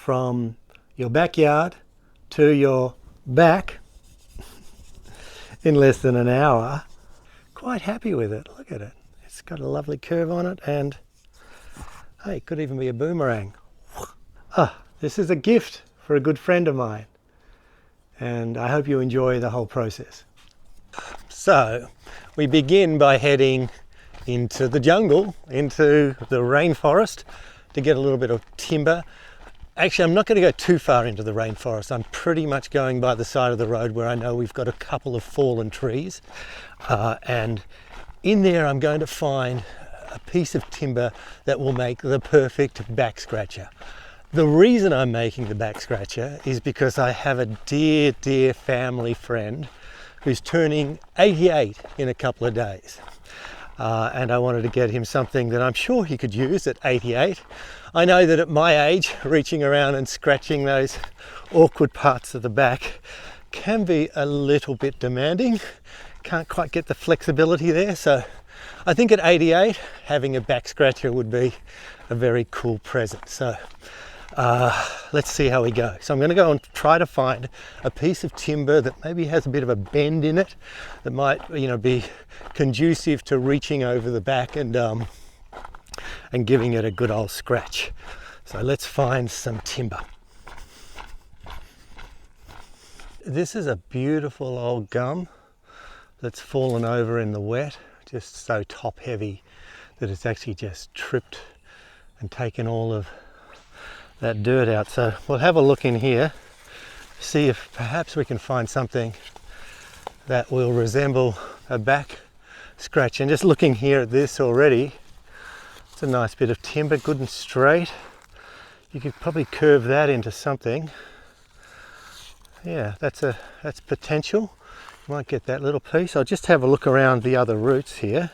from your backyard to your back in less than an hour. Quite happy with it. Look at it. It's got a lovely curve on it, and hey, it could even be a boomerang. This is a gift for a good friend of mine, and I hope you enjoy the whole process. So we begin by heading into the jungle, into the rainforest, to get a little bit of timber. Actually, I'm not going to go too far into the rainforest. I'm pretty much going by the side of the road where I know we've got a couple of fallen trees, and in there I'm going to find a piece of timber that will make the perfect back scratcher. The reason I'm making the back scratcher is because I have a dear family friend who's turning 88 in a couple of days. And I wanted to get him something that I'm sure he could use at 88. I know that at my age, reaching around and scratching those awkward parts of the back can be a little bit demanding. Can't quite get the flexibility there. So I think at 88, having a back scratcher would be a very cool present. So let's see how we go. So I'm going to go and try to find a piece of timber that maybe has a bit of a bend in it, that might, be conducive to reaching over the back and giving it a good old scratch. So let's find some timber. This is a beautiful old gum that's fallen over in the wet, just so top heavy that it's actually just tripped and taken all of that dirt out. So we'll have a look in here, see if perhaps we can find something that will resemble a back scratch. And just looking here at this already, it's a nice bit of timber, good and straight. You could probably curve that into something. Yeah, that's potential. You might get that little piece. I'll just have a look around the other roots here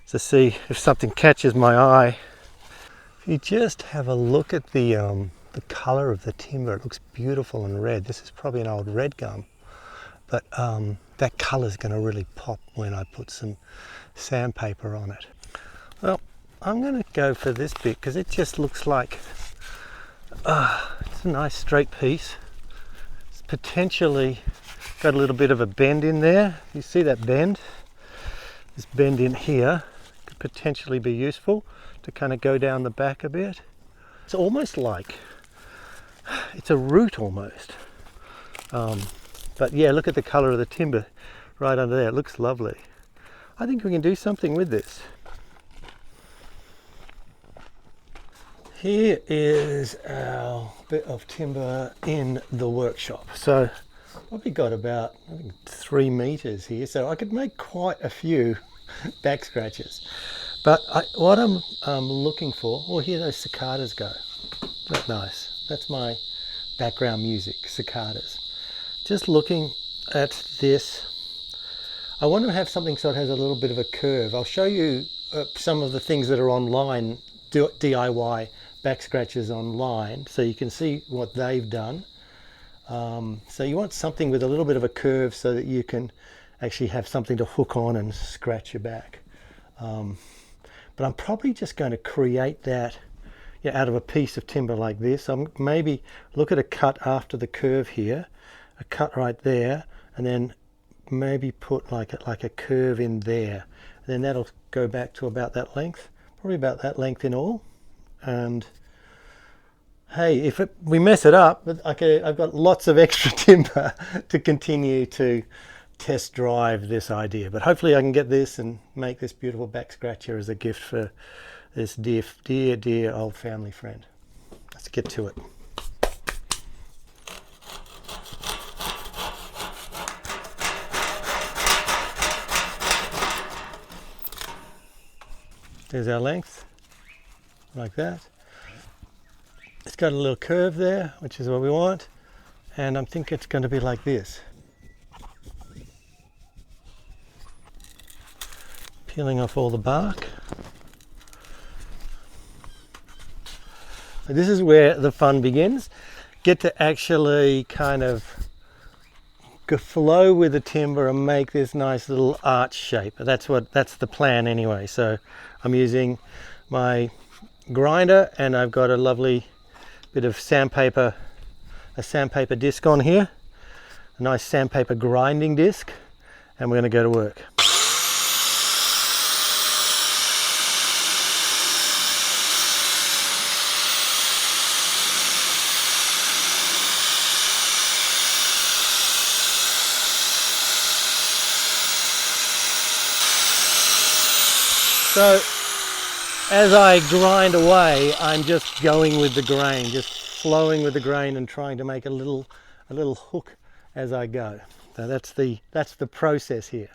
to see if something catches my eye. If you just have a look at the color of the timber, it looks beautiful and red. This is probably an old red gum, but that color is going to really pop when I put some sandpaper on it. Well, I'm going to go for this bit because it just looks like it's a nice straight piece. It's potentially got a little bit of a bend in there. You see that bend? This bend in here could potentially be useful to kind of go down the back a bit. It's almost like it's a root almost. But yeah, look at the color of the timber right under there. It looks lovely. I think we can do something with this. Here is our bit of timber in the workshop. So probably got about 3 meters here, so I could make quite a few back scratches. But what I'm looking for, well, here those cicadas go. Isn't that nice? That's my background music, cicadas. Just looking at this, I want to have something so it has a little bit of a curve. I'll show you some of the things that are online, DIY back scratches online, so you can see what they've done. So you want something with a little bit of a curve so that you can actually have something to hook on and scratch your back. But I'm probably just going to create that out of a piece of timber like this. I'm maybe look at a cut after the curve here, a cut right there, and then maybe put like a curve in there. And then that'll go back to about that length, probably about that length in all. And hey, if we mess it up, okay, I've got lots of extra timber to continue to test drive this idea. But hopefully I can get this and make this beautiful back scratcher as a gift for this dear old family friend. Let's get to it. There's our length, like that. It's got a little curve there, which is what we want, and I think it's going to be like this. Peeling off all the bark. So this is where the fun begins. Get to actually kind of flow with the timber and make this nice little arch shape. That's the plan anyway. So I'm using my grinder, and I've got a lovely Bit of sandpaper, a sandpaper disc on here, a nice sandpaper grinding disc, and we're going to go to work. So as I grind away, I'm just going with the grain, just flowing with the grain and trying to make a little hook as I go. So that's the process here.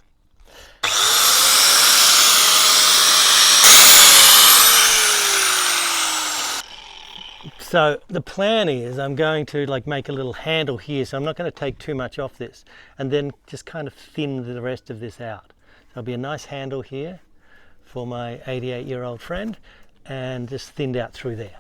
So the plan is I'm going to like make a little handle here, so I'm not going to take too much off this, and then just kind of thin the rest of this out. There'll be a nice handle here for my 88-year-old friend, and just thinned out through there.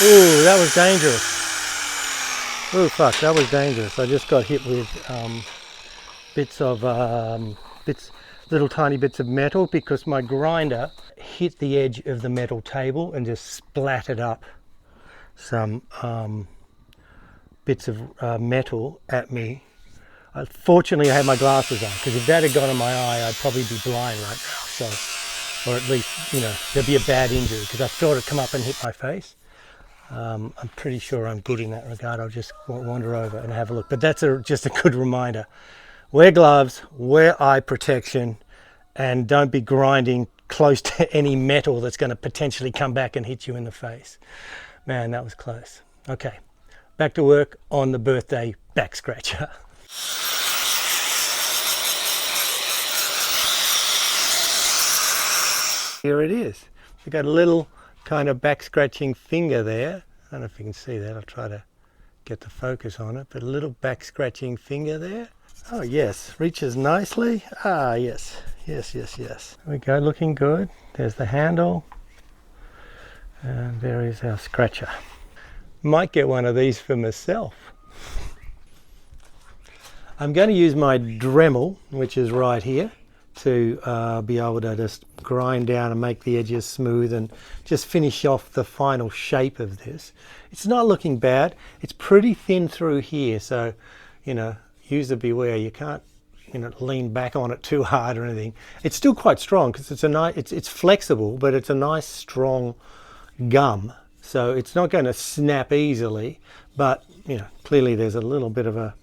Ooh, that was dangerous. Oh fuck, that was dangerous. I just got hit with little tiny bits of metal, because my grinder hit the edge of the metal table and just splattered up some bits of metal at me. Fortunately, I had my glasses on, because if that had gone in my eye, I'd probably be blind right now. So, or at least, you know, there'd be a bad injury, because I thought it'd come up and hit my face. I'm pretty sure I'm good in that regard. I'll just wander over and have a look. But that's just a good reminder. Wear gloves, wear eye protection, and don't be grinding close to any metal that's going to potentially come back and hit you in the face. Man, that was close. Okay, back to work on the birthday back scratcher. Here it is. We've got a little kind of back scratching finger there. I don't know if you can see that. I'll try to get the focus on it, but a little back scratching finger there. Oh yes, reaches nicely. Ah yes, yes. There we go, looking good. There's the handle, and there is our scratcher. Might get one of these for myself. I'm going to use my Dremel, which is right here, to be able to just grind down and make the edges smooth and just finish off the final shape of this. It's not looking bad. It's pretty thin through here, so, you know, user beware. You can't, you know, lean back on it too hard or anything. It's still quite strong, because it's a nice, it's flexible, but it's a nice strong gum, so it's not going to snap easily. But, you know, clearly there's a little bit of a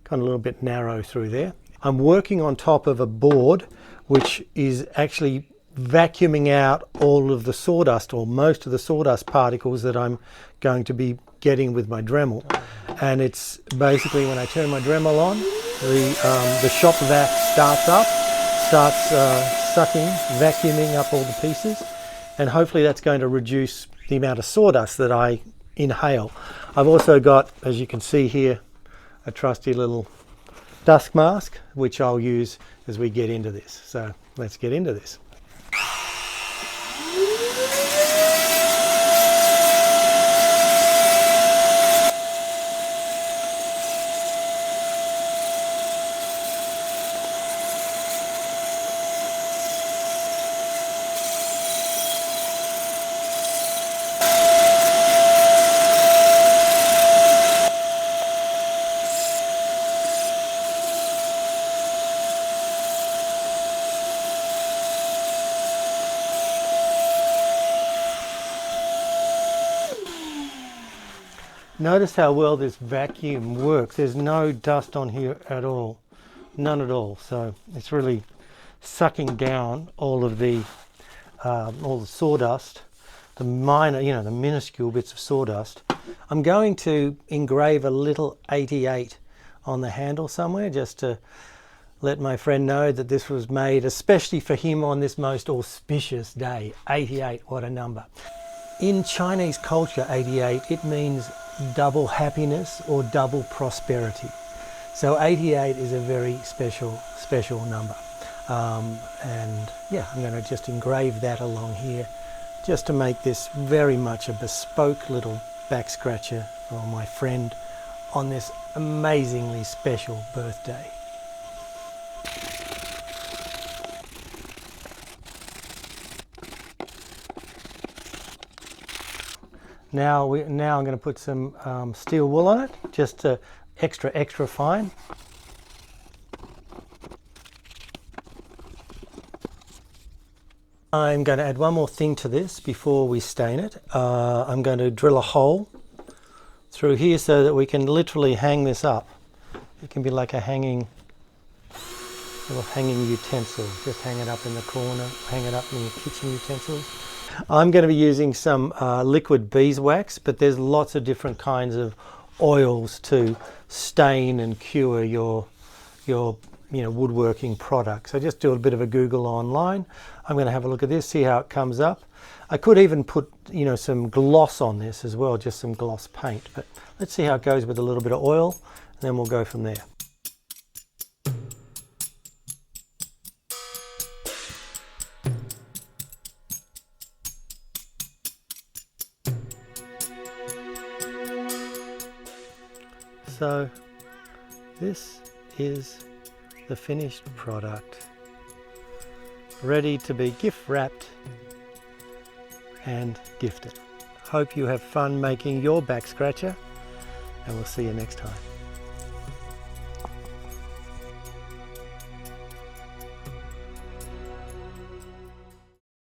kind of a little bit narrow through there. I'm working on top of a board which is actually vacuuming out all of the sawdust, or most of the sawdust particles that I'm going to be getting with my Dremel. And it's basically, when I turn my Dremel on, the shop vac starts sucking, vacuuming up all the pieces, and hopefully that's going to reduce the amount of sawdust that I inhale. I've also got, as you can see here, a trusty little dust mask, which I'll use as we get into this. So let's get into this. Notice how well this vacuum works. There's no dust on here at all, none at all. So it's really sucking down all the sawdust, the minor, you know, the minuscule bits of sawdust. I'm going to engrave a little 88 on the handle somewhere, just to let my friend know that this was made especially for him on this most auspicious day. 88, what a number. In Chinese culture, 88, it means double happiness or double prosperity. So 88 is a very special number. And yeah, I'm going to just engrave that along here just to make this very much a bespoke little back scratcher for my friend on this amazingly special birthday. Now I'm going to put some steel wool on it, just extra fine. I'm going to add one more thing to this before we stain it. I'm going to drill a hole through here so that we can literally hang this up. It can be like a little hanging utensil. Just hang it up in the corner, hang it up in your kitchen utensils. I'm going to be using some liquid beeswax, but there's lots of different kinds of oils to stain and cure your woodworking products. So just do a bit of a Google online. I'm going to have a look at this, see how it comes up. I could even put some gloss on this as well, just some gloss paint, but let's see how it goes with a little bit of oil, and then we'll go from there. So this is the finished product, ready to be gift wrapped and gifted. Hope you have fun making your back scratcher, and we'll see you next time.